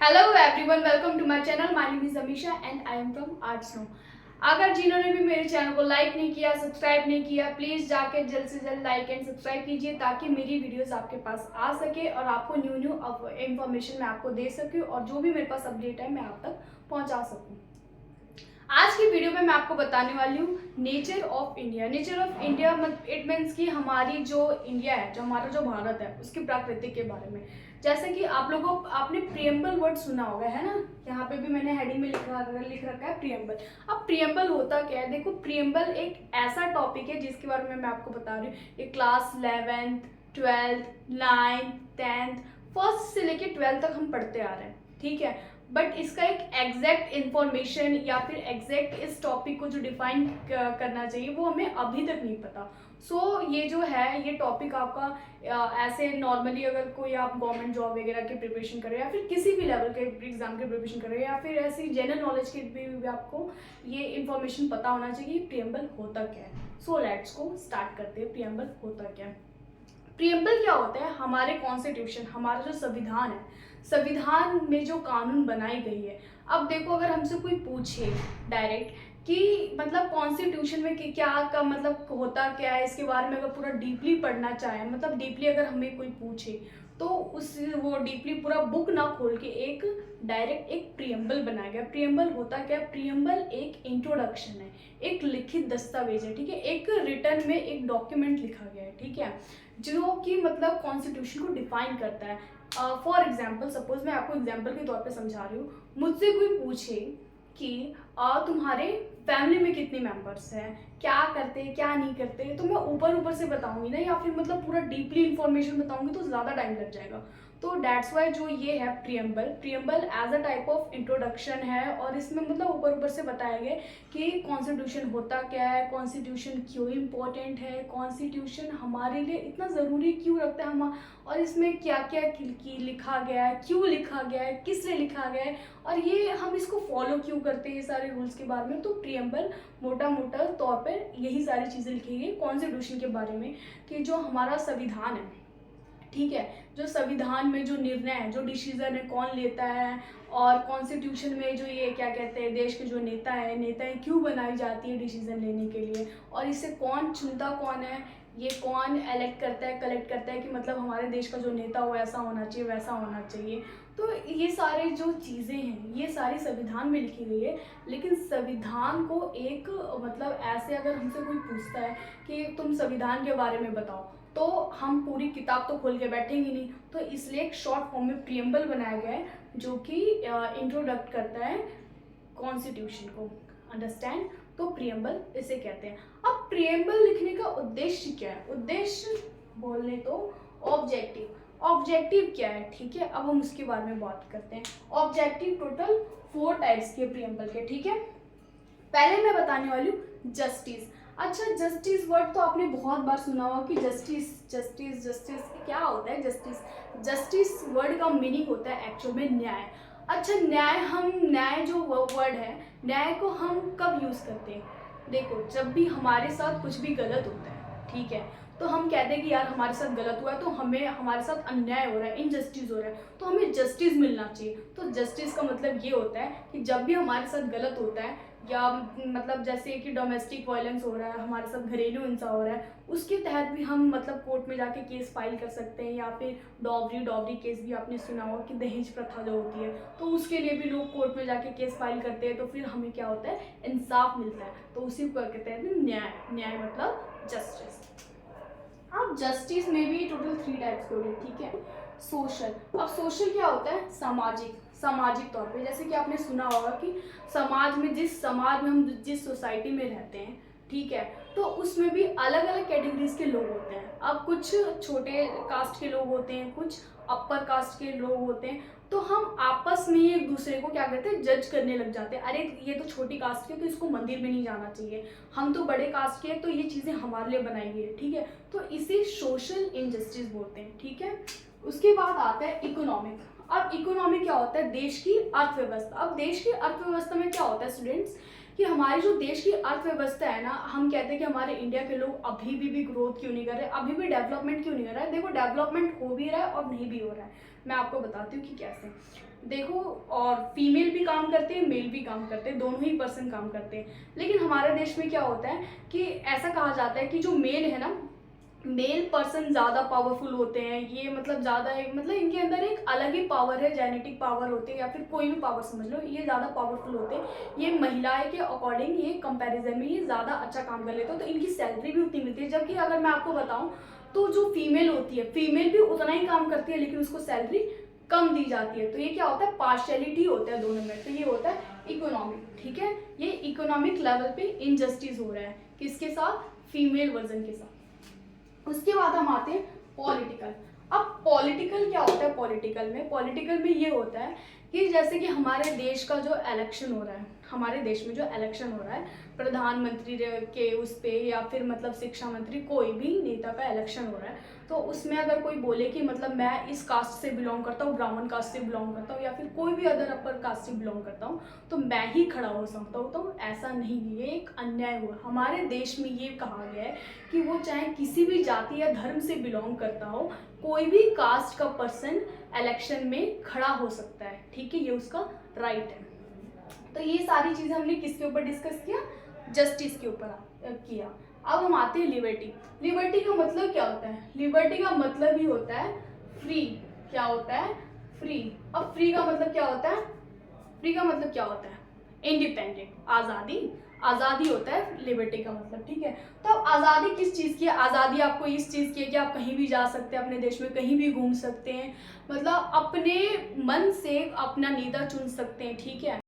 Hello everyone, welcome to my channel. My name is Amisha and I am from arts no. अगर जिन्होंने भी मेरे channel को like नहीं किया, सब्सक्राइब नहीं किया, प्लीज़ जाके जल्द से जल्द लाइक एंड सब्सक्राइब कीजिए ताकि मेरी वीडियोस आपके पास आ सके और आपको न्यू इन्फॉर्मेशन मैं आपको दे सकूँ और जो भी मेरे पास अपडेट है मैं आप तक पहुँचा सकूँ। आज की वीडियो में मैं आपको बताने वाली हूँ nature of India. Nature of India it means कि हमारी जो इंडिया है, जो हमारा जो भारत है, उसकी प्रकृति के बारे में। जैसे कि आप लोगों आपने प्रियम्बल वर्ड सुना होगा, है ना। यहाँ पे भी मैंने हेडिंग में लिख रखा है प्रियम्बल। अब प्रियम्बल होता क्या है? देखो, प्रियम्बल एक ऐसा टॉपिक है जिसके बारे में मैं आपको बता रही हूँ। ये class 11th 12th 9th 10th first से लेके 12th तक हम पढ़ते आ रहे हैं, ठीक है। बट इसका एक एग्जैक्ट इंफॉर्मेशन या फिर एग्जैक्ट इस टॉपिक को जो डिफाइन करना चाहिए वो हमें अभी तक नहीं पता। सो ये जो है ये टॉपिक आपका ऐसे नॉर्मली अगर कोई आप गवर्नमेंट जॉब वगैरह की प्रिपरेशन कर रहे हैं या फिर किसी भी लेवल के एग्जाम की प्रिपरेशन कर रहे हैं या फिर ऐसी जनरल नॉलेज की भी आपको ये इन्फॉर्मेशन पता होना चाहिए प्रियम्बल होता क्या है। सो लेट्स को स्टार्ट करते हैं। प्रियम्बल होता क्या है? प्रियम्बल क्या होता है? हमारे कॉन्स्टिट्यूशन, हमारा जो संविधान है, संविधान में जो कानून बनाई गई है। अब देखो, अगर हमसे कोई पूछे डायरेक्ट कि मतलब कॉन्स्टिट्यूशन में क्या का मतलब होता क्या है, इसके बारे में अगर पूरा डीपली पढ़ना चाहे, मतलब डीपली अगर हमें कोई पूछे तो उस वो डीपली पूरा बुक ना खोल के एक डायरेक्ट एक प्रियम्बल बनाया गया। प्रियम्बल होता क्या है? प्रियम्बल एक इंट्रोडक्शन है, एक लिखित दस्तावेज है, ठीक है। एक रिटर्न में एक डॉक्यूमेंट लिखा गया है, ठीक है, जो कि मतलब कॉन्स्टिट्यूशन को डिफाइन करता है। फॉर एग्जाम्पल, सपोज मैं आपको एग्जाम्पल के तौर पे समझा रही हूँ। मुझसे कोई पूछे कि तुम्हारे फैमिली में कितने मेंबर्स हैं, क्या करते हैं क्या नहीं करते, तो मैं ऊपर ऊपर से बताऊंगी ना, या फिर मतलब पूरा डीपली इंफॉर्मेशन बताऊंगी तो ज़्यादा टाइम लग जाएगा। तो डेट्स वाई जो ये है preamble, preamble as a type of introduction है और इसमें मतलब ऊपर ऊपर से बताया गया कि कॉन्स्टिट्यूशन होता क्या है, कॉन्स्टिट्यूशन क्यों इम्पोर्टेंट है, कॉन्स्टिट्यूशन हमारे लिए इतना ज़रूरी क्यों रखता है हम, और इसमें क्या क्या लिखा गया है, क्यों लिखा गया है, किस लिए लिखा गया है, और ये हम इसको फॉलो क्यों करते हैं, ये सारे रूल्स के बारे में। तो प्रियम्बल मोटा मोटा तौर पर यही सारी चीज़ें लिखी गई कॉन्स्टिट्यूशन के बारे में कि जो हमारा संविधान है, ठीक है, जो संविधान में जो निर्णय है, जो डिसीजन है, कौन लेता है, और कॉन्स्टिट्यूशन में जो ये क्या कहते हैं, देश के जो नेताएं क्यों बनाई जाती है डिसीजन लेने के लिए, और इसे कौन चुनता कौन है, ये कौन इलेक्ट करता है कलेक्ट करता है कि मतलब हमारे देश का जो नेता हो ऐसा होना चाहिए वैसा होना चाहिए। तो ये सारे जो चीज़ें हैं ये सारी संविधान में लिखी गई है। लेकिन संविधान को एक मतलब ऐसे अगर हमसे कोई पूछता है कि तुम संविधान के बारे में बताओ, तो हम पूरी किताब तो खोल के बैठेंगे नहीं। तो इसलिए एक शॉर्ट फॉर्म में प्रियम्बल बनाया गया है जो कि इंट्रोडक्ट करता है कॉन्स्टिट्यूशन को। अंडरस्टैंड? तो प्रियम्बल इसे कहते हैं। अब प्रियम्बल लिखने का उद्देश्य क्या है? उद्देश्य बोलने तो ऑब्जेक्टिव। ऑब्जेक्टिव क्या है? ठीक है, अब हम उसके बारे में बात करते हैं। ऑब्जेक्टिव टोटल 4 टाइप्स के प्रियम्बल के, ठीक है। पहले मैं बताने वाली हूँ जस्टिस। अच्छा, जस्टिस वर्ड तो आपने बहुत बार सुना होगा कि जस्टिस जस्टिस जस्टिस क्या होता है? जस्टिस जस्टिस वर्ड का मीनिंग होता है एक्चुअल में न्याय। अच्छा, न्याय जो वर्ड है, न्याय को हम कब यूज़ करते हैं? देखो, जब भी हमारे साथ कुछ भी गलत होता है, ठीक है, तो हम कहते हैं कि यार हमारे साथ गलत हुआ है, तो हमें हमारे साथ अन्याय हो रहा है, इनजस्टिस हो रहा है, तो हमें जस्टिस मिलना चाहिए। तो जस्टिस का मतलब ये होता है कि जब भी हमारे साथ गलत होता है या मतलब जैसे कि डोमेस्टिक वायलेंस हो रहा है, हमारे साथ घरेलू हिंसा हो रहा है, उसके तहत भी हम मतलब कोर्ट में जाके केस फाइल कर सकते हैं। या फिर डॉवरी केस भी आपने सुना होगा कि दहेज प्रथा जो होती है, तो उसके लिए भी लोग कोर्ट में जाके केस फाइल करते हैं, तो फिर हमें क्या होता है? इंसाफ मिलता है। तो उसी को कहते हैं न्याय। न्याय मतलब जस्टिस। अब जस्टिस में भी टोटल 3 टाइप्स के होंगे, ठीक है। सोशल। अब सोशल क्या होता है? सामाजिक। सामाजिक तौर पे जैसे कि आपने सुना होगा कि जिस समाज में हम जिस सोसाइटी में रहते हैं, ठीक है, तो उसमें भी अलग अलग कैटेगरीज के लोग होते हैं। अब कुछ छोटे कास्ट के लोग होते हैं, कुछ अपर कास्ट के लोग होते हैं, तो हम आपस में एक दूसरे को क्या कहते हैं? जज करने लग जाते हैं। अरे ये तो छोटी कास्ट के, तो इसको मंदिर में नहीं जाना चाहिए, हम तो बड़े कास्ट के हैं, तो ये चीज़ें हमारे लिए बनाई गई है, ठीक है। तो इसे सोशल इनजस्टिस बोलते हैं, ठीक है। उसके बाद आता है इकोनॉमिक। अब इकोनॉमिक क्या होता है? देश की अर्थव्यवस्था। अब देश की अर्थव्यवस्था में क्या होता है स्टूडेंट्स कि हमारी जो देश की अर्थव्यवस्था है ना, हम कहते हैं कि हमारे इंडिया के लोग अभी भी ग्रोथ क्यों नहीं कर रहे, अभी भी डेवलपमेंट क्यों नहीं कर रहा है। देखो डेवलपमेंट हो भी रहा है और नहीं भी हो रहा है। मैं आपको बताती हूँ कि कैसे। देखो, और फीमेल भी काम करते हैं, मेल भी काम करते हैं, दोनों ही पर्सन काम करते हैं। लेकिन हमारे देश में क्या होता है कि ऐसा कहा जाता है कि जो मेल है ना, मेल पर्सन ज़्यादा पावरफुल होते हैं, ये मतलब ज़्यादा एक मतलब इनके अंदर एक अलग ही पावर है, जेनेटिक पावर होते हैं या फिर कोई भी पावर समझ लो, ये ज़्यादा पावरफुल होते हैं। ये महिलाएं के अकॉर्डिंग, ये कंपैरिजन में ये ज़्यादा अच्छा काम कर लेते हो, तो इनकी सैलरी भी उतनी मिलती है। जबकि अगर मैं आपको बताऊं तो जो फीमेल होती है, फीमेल भी उतना ही काम करती है लेकिन उसको सैलरी कम दी जाती है। तो ये क्या होता है, पार्शियलिटी होता है दोनों में। तो ये होता है इकोनॉमिक, ठीक है। ये इकोनॉमिक लेवल पे इनजस्टिस हो रहा है, किसके साथ, फीमेल वर्जन के साथ। उसके बाद हम आते हैं पॉलिटिकल। अब पॉलिटिकल क्या होता है, पॉलिटिकल में ये होता है कि जैसे कि हमारे देश का जो इलेक्शन हो रहा है, हमारे देश में जो इलेक्शन हो रहा है, प्रधानमंत्री के उस पे या फिर मतलब शिक्षा मंत्री, कोई भी नेता का इलेक्शन हो रहा है, तो उसमें अगर कोई बोले कि मतलब मैं इस कास्ट से बिलोंग करता हूँ, ब्राह्मण कास्ट से बिलोंग करता हूँ या फिर कोई भी अदर अपर कास्ट से बिलोंग करता हूँ, तो मैं ही खड़ा हो सकता हूँ, तो ऐसा नहीं, ये एक अन्याय हुआ। हमारे देश में ये कहा गया है कि वो चाहे किसी भी जाति या धर्म से बिलोंग करता हो, कोई भी कास्ट का पर्सन इलेक्शन में खड़ा हो सकता है, ठीक है, ये उसका राइट है। तो ये सारी चीज़ें हमने किसके ऊपर डिस्कस किया, जस्टिस के ऊपर किया। अब हम आते हैं लिबर्टी। लिबर्टी का मतलब क्या होता है, लिबर्टी का मतलब ही होता है फ्री। क्या होता है, फ्री। अब फ्री का मतलब क्या होता है, फ्री का मतलब क्या होता है, इंडिपेंडेंट, आज़ादी, आज़ादी होता है लिबर्टी का मतलब, ठीक है। तो अब आज़ादी किस चीज़ की है, आज़ादी आपको इस चीज़ की है कि आप कहीं भी जा सकते हैं, अपने देश में कहीं भी घूम सकते हैं, मतलब अपने मन से अपना नेता चुन सकते हैं, ठीक है।